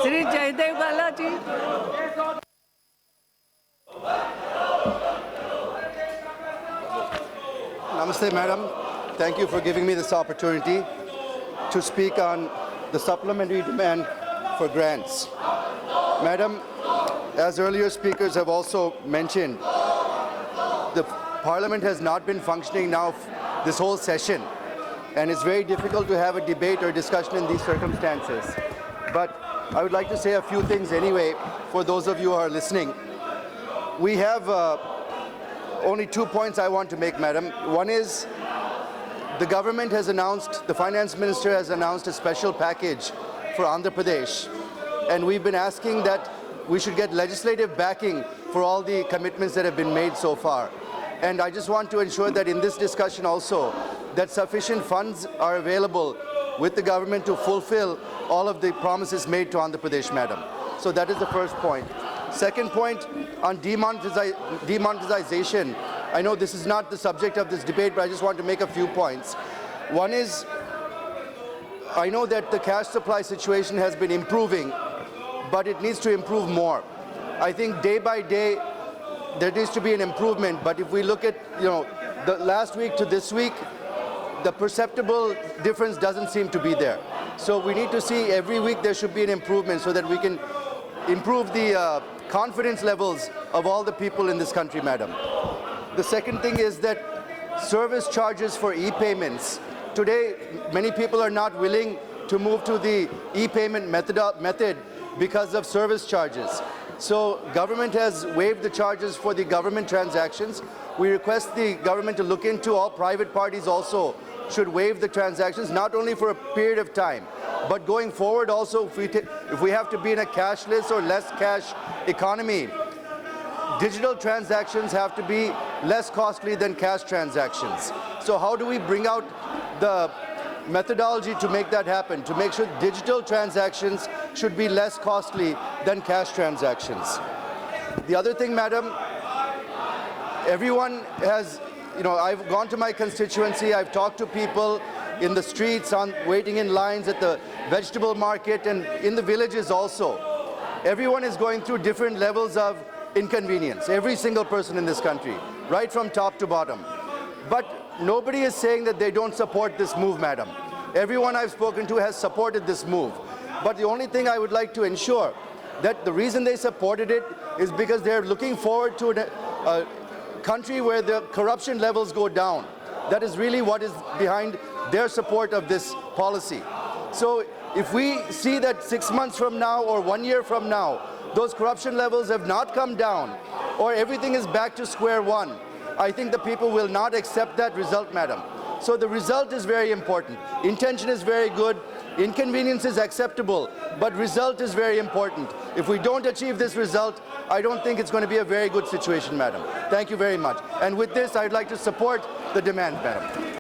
Shri Jayadev Galla-ji. Namaste, madam. Thank you for giving me this opportunity to speak on the supplementary demand for grants. Madam, as earlier speakers have also mentioned, the Parliament has not been functioning now this whole session, and it's very difficult to have a debate or discussion in these circumstances. But I would like to say a few things anyway for those of you who are listening. We have only 2 points I want to make, madam. One is the government has announced, the finance minister has announced a special package for Andhra Pradesh, and we've been asking that we should get legislative backing for all the commitments that have been made so far. And I just want to ensure that in this discussion also, that sufficient funds are available with the government to fulfill all of the promises made to Andhra Pradesh, madam. So that is the first point. Second point, on demonetisation, I know this is not the subject of this debate, but I just want to make a few points. One is, I know that the cash supply situation has been improving, but it needs to improve more. I think day by day, there needs to be an improvement, but if we look at, the last week to this week, the perceptible difference doesn't seem to be there. So we need to see every week there should be an improvement so that we can improve the confidence levels of all the people in this country, madam. The second thing is that service charges for e-payments. Today, many people are not willing to move to the e-payment method because of service charges. So government has waived the charges for the government transactions. We request the government to look into all private parties also should waive the transactions, not only for a period of time, but going forward also, if we have to be in a cashless or less cash economy, digital transactions have to be less costly than cash transactions. So how do we bring out the methodology to make that happen, to make sure digital transactions should be less costly than cash transactions? The other thing, madam, everyone has, I've gone to my constituency, I've talked to people in the streets, waiting in lines at the vegetable market and in the villages also. Everyone is going through different levels of inconvenience, every single person in this country, right from top to bottom. But nobody is saying that they don't support this move, madam. Everyone I've spoken to has supported this move. But the only thing I would like to ensure that the reason they supported it is because they're looking forward to a country where the corruption levels go down. That is really what is behind their support of this policy. So if we see that 6 months from now or 1 year from now, those corruption levels have not come down or everything is back to square one, I think the people will not accept that result, madam. So the result is very important. Intention is very good. Inconvenience is acceptable, but result is very important. If we don't achieve this result, I don't think it's going to be a very good situation, madam. Thank you very much. And with this, I'd like to support the demand, madam.